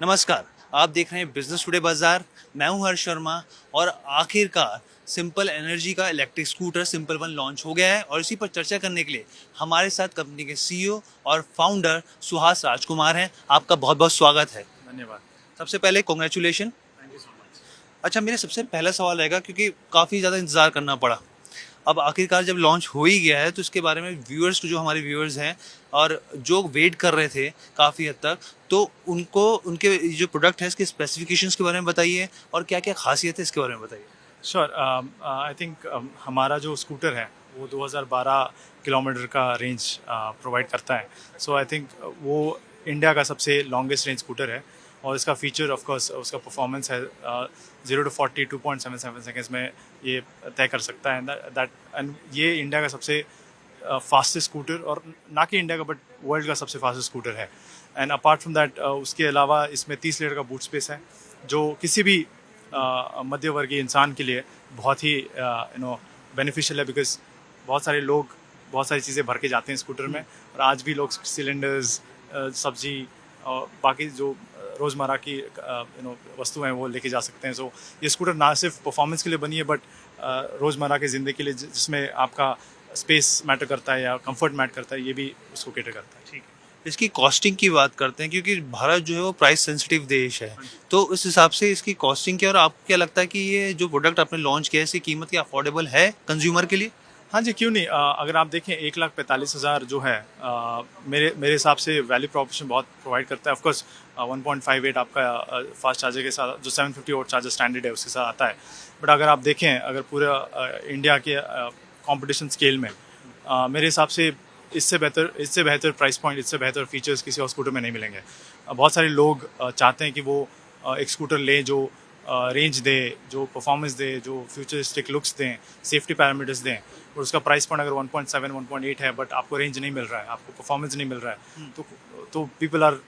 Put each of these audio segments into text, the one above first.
नमस्कार, आप देख रहे हैं बिजनेस टुडे बाजार। मैं हूं हर्ष शर्मा और आखिरकार सिंपल एनर्जी का electric scooter simple one launch हो गया है और इसी पर चर्चा करने के लिए हमारे साथ कंपनी के सीईओ और फाउंडर सुहास राजकुमार हैं। आपका बहुत बहुत स्वागत है। धन्यवाद। सबसे पहले congratulation. Thank you so much. अच्छा, मेरा सबसे पहला सवाल रहेगा क्योंकि काफ़ी ज़्यादा इंतज़ार करना पड़ा। अब आखिरकार जब लॉन्च हो ही गया है तो इसके बारे में व्यूअर्स, जो हमारे व्यूअर्स हैं और जो वेट कर रहे थे काफ़ी हद तक, तो उनको उनके जो प्रोडक्ट है इसके स्पेसिफिकेशंस के बारे में बताइए और क्या क्या खासियत है इसके बारे में बताइए। श्योर। आई थिंक हमारा जो स्कूटर है वो 2012 किलोमीटर का रेंज प्रोवाइड करता है। सो आई थिंक वो इंडिया का सबसे लॉन्गेस्ट रेंज स्कूटर है और इसका फीचर ऑफ कोर्स उसका परफॉर्मेंस है 0 to 40 2.77 सेकेंड्स में ये तय कर सकता है। दैट एंड ये इंडिया का सबसे फास्टेस्ट स्कूटर और ना कि इंडिया का बट वर्ल्ड का सबसे फास्टेस्ट स्कूटर है। एंड अपार्ट फ्रॉम दैट उसके अलावा इसमें 30 लीटर का बूट स्पेस है जो किसी भी मध्यवर्गीय इंसान के लिए बहुत ही बेनिफिशियल है, बिकॉज बहुत सारे लोग बहुत सारी चीज़ें भर के जाते हैं स्कूटर में और आज भी लोग सिलेंडर्स, सब्जी और बाकी जो रोज़मर्रा की वस्तु हैं वो लेके जा सकते हैं। सो ये स्कूटर ना सिर्फ परफॉर्मेंस के लिए बनी है बट रोज़मर्रा की ज़िंदगी के लिए जिसमें आपका स्पेस मैटर करता है या कंफर्ट मैटर करता है, ये भी उसको केटर करता है। ठीक है, इसकी कॉस्टिंग की बात करते हैं क्योंकि भारत जो है वो प्राइस सेंसिटिव देश है, तो उस हिसाब से इसकी कॉस्टिंग क्या और आपको क्या लगता है कि ये जो प्रोडक्ट आपने लॉन्च किया है इसकी कीमत क्या अफोर्डेबल है कंज्यूमर के लिए? हाँ जी, क्यों नहीं। अगर आप देखें 1,45,000 जो है मेरे हिसाब से वैल्यू प्रॉपोर्शन बहुत प्रोवाइड करता है। ऑफकोर्स 1.58 आपका फास्ट चार्जर के साथ जो 750 वोट चार्जर स्टैंडर्ड है उसके साथ आता है। बट अगर आप देखें अगर पूरा इंडिया के कंपटीशन स्केल में मेरे हिसाब से इससे बेहतर प्राइस पॉइंट, इससे बेहतर फीचर्स किसी और स्कूटर में नहीं मिलेंगे। बहुत सारे लोग चाहते हैं कि वो एक स्कूटर लें जो रेंज दे, जो परफॉर्मेंस दे, जो फ्यूचरिस्टिक लुक्स दें, सेफ्टी पैरामीटर्स दें, और उसका प्राइस पॉइंट अगर 1.7 1.8 है बट आपको रेंज नहीं मिल रहा है, आपको परफॉर्मेंस नहीं मिल रहा है, तो पीपल आर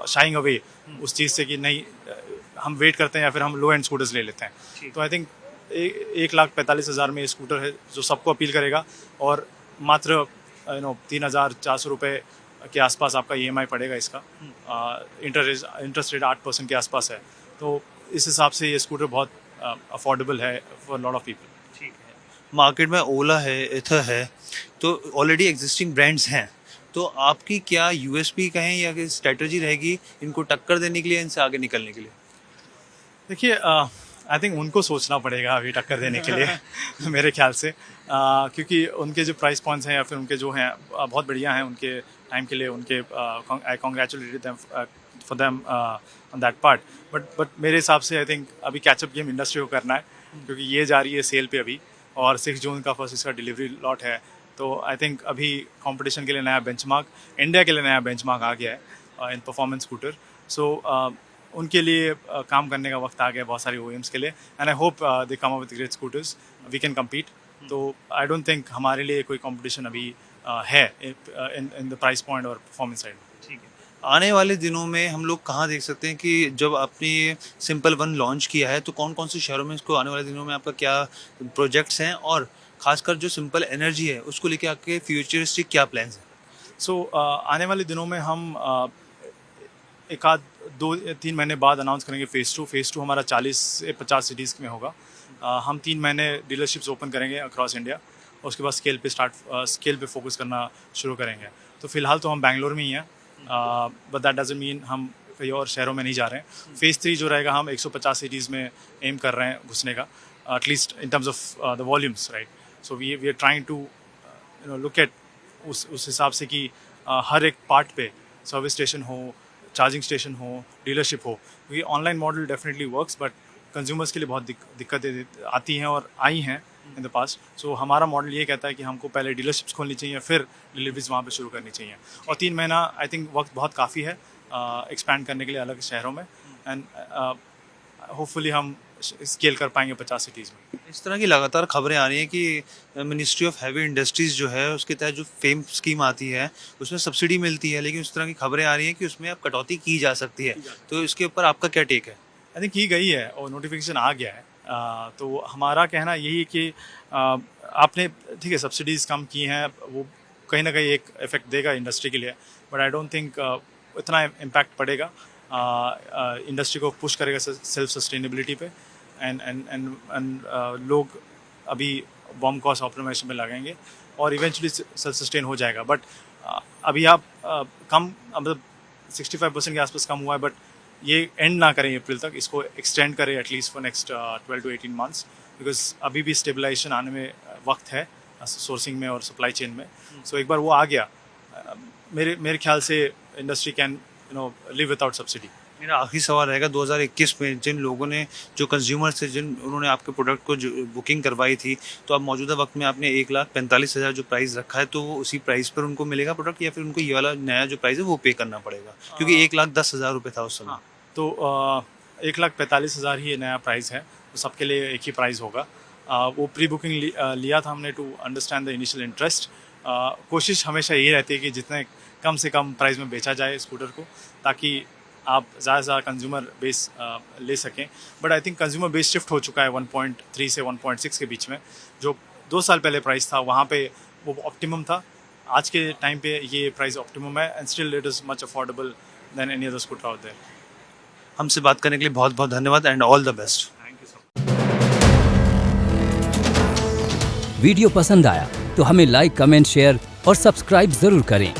शाइंग अवे उस चीज़ से कि नहीं हम वेट करते हैं या फिर हम लो एंड स्कूटर्स ले लेते हैं। तो आई थिंक 1,45,000 में ये स्कूटर है जो सबको अपील करेगा और मात्र 3,400 रुपये के आसपास आपका EMI पड़ेगा इसका। इंटरेस्ट रेट 8% के आसपास है, तो इस हिसाब से ये स्कूटर बहुत अफोर्डेबल है फॉर लॉट ऑफ पीपल। ठीक है, मार्केट में ओला है, इथर है, तो ऑलरेडी एग्जिस्टिंग ब्रांड्स हैं, तो आपकी क्या यूएसपी कहें या कि स्ट्रेटजी रहेगी इनको टक्कर देने के लिए, इनसे आगे निकलने के लिए? देखिए, आई थिंक उनको सोचना पड़ेगा अभी टक्कर देने के लिए मेरे ख्याल से, क्योंकि उनके जो प्राइस पॉइंट्स हैं या फिर उनके जो हैं बहुत बढ़िया हैं उनके टाइम के लिए। उनके I congratulated them for them on that part. But मेरे हिसाब से आई थिंक अभी कैचअप गेम इंडस्ट्री को करना है, क्योंकि ये जा रही है सेल पे अभी और 6 जून का फर्स्ट इसका डिलीवरी लॉट है। तो आई थिंक अभी कंपटीशन के लिए नया बेंचमार्क, इंडिया के लिए नया बेंचमार्क आ गया है इन परफॉर्मेंस स्कूटर। सो उनके लिए काम करने का वक्त आ गया बहुत सारी OEMs के लिए, and I hope they come up with great scooters, we can compete. तो आई डोंट थिंक हमारे लिए कोई कंपटीशन अभी है इन द प्राइस पॉइंट और परफॉर्मेंस साइड। ठीक है, आने वाले दिनों में हम लोग कहाँ देख सकते हैं कि जब आपने ये सिंपल वन लॉन्च किया है तो कौन कौन से शहरों में इसको आने वाले दिनों में आपका क्या प्रोजेक्ट्स हैं और खासकर जो सिंपल एनर्जी है उसको लेके आपके फ्यूचरिस्टिक क्या प्लान्स हैं? सो आने वाले दिनों में हम एक आध 2-3 महीने बाद अनाउंस करेंगे फेज़ टू हमारा 40 से 50 सिटीज़ में होगा। हम 3 महीने डीलरशिप्स ओपन करेंगे अक्रॉस इंडिया और उसके बाद स्केल पे फोकस करना शुरू करेंगे। तो फिलहाल तो हम बैंगलोर में ही हैं, बट दैट डजंट मीन हम कहीं और शहरों में नहीं जा रहे हैं। फेज़ 3 जो रहेगा हम 150 सिटीज़ में एम कर रहे हैं घुसने का, at least in terms of the volumes, right. So we are trying to look at उस हिसाब से कि हर एक पार्ट पे सर्विस स्टेशन हो, चार्जिंग स्टेशन हो, डीलरशिप हो। क्योंकि online model definitely works but consumers के लिए बहुत दिक्कतें आती हैं और आई हैं इन द पास्ट। सो हमारा मॉडल ये कहता है कि हमको पहले डीलरशिप्स खोलनी चाहिए, फिर डिलीवरीज वहाँ पे शुरू करनी चाहिए। और 3 महीना आई थिंक वक्त बहुत काफ़ी है एक्सपैंड करने के लिए अलग शहरों में, एंड होपफुली हम स्केल कर पाएंगे 50 सिटीज़ में। इस तरह की लगातार खबरें आ रही हैं कि मिनिस्ट्री ऑफ हैवी इंडस्ट्रीज़ जो है उसके तहत जो फेम स्कीम आती है उसमें सब्सिडी मिलती है, लेकिन इस तरह की खबरें आ रही हैं कि उसमें अब कटौती की जा सकती है, तो इसके ऊपर आपका क्या टेक है? आई थिंक की गई है और नोटिफिकेशन आ गया है। तो हमारा कहना यही है कि आपने ठीक है सब्सिडीज़ कम की हैं, वो कहीं ना कहीं एक इफेक्ट देगा इंडस्ट्री के लिए, बट आई डोंट थिंक इतना इम्पैक्ट पड़ेगा। इंडस्ट्री को पुश करेगा सेल्फ सस्टेनेबिलिटी पे एंड लोग अभी बॉम कॉस्ट ऑप्टिमाइजेशन में लगाएंगे और इवेंचुअली सेल्फ सस्टेन हो जाएगा। बट अभी आप कम मतलब 65% के आसपास कम हुआ है, बट ये एंड ना करें अप्रैल तक, इसको एक्सटेंड करें at least for next 12 to 18 months, because अभी भी स्टेबलाइजेशन आने में वक्त है सोर्सिंग में और सप्लाई चेन में। सो एक बार वो आ गया, मेरे ख्याल से industry can live without subsidy. मेरा आखिरी सवाल रहेगा, 2021 में जिन लोगों ने, जो कंज्यूमर्स थे, जिन उन्होंने आपके प्रोडक्ट को जो बुकिंग करवाई थी, तो अब मौजूदा वक्त में आपने 1,45,000 जो प्राइस रखा है, तो वो उसी प्राइस पर उनको मिलेगा प्रोडक्ट, या फिर उनको ये वाला नया जो प्राइस है वो पे करना पड़ेगा? क्योंकि 1,10,000 रुपये था उस समय। हाँ, तो 1,45,000 ही नया प्राइस है, तो सबके लिए एक ही प्राइस होगा। वो प्री बुकिंग लिया था हमने to understand the initial interest. कोशिश हमेशा यही रहती है कि जितने कम से कम प्राइस में बेचा जाए स्कूटर को, ताकि आप ज़्यादा से ज़्यादा कंज्यूमर बेस ले सकें। But I think consumer base shift हो चुका है 1.3 से 1.6 के बीच में। जो 2 साल पहले प्राइस था वहाँ पे वो ऑप्टिमम था, आज के टाइम पे ये प्राइस ऑप्टिमम है and still it is much affordable than any other scooter out there. हमसे बात करने के लिए बहुत बहुत धन्यवाद and all the best. Thank you so much. Video पसंद आया तो हमें लाइक, कमेंट, शेयर और सब्सक्राइब जरूर करें।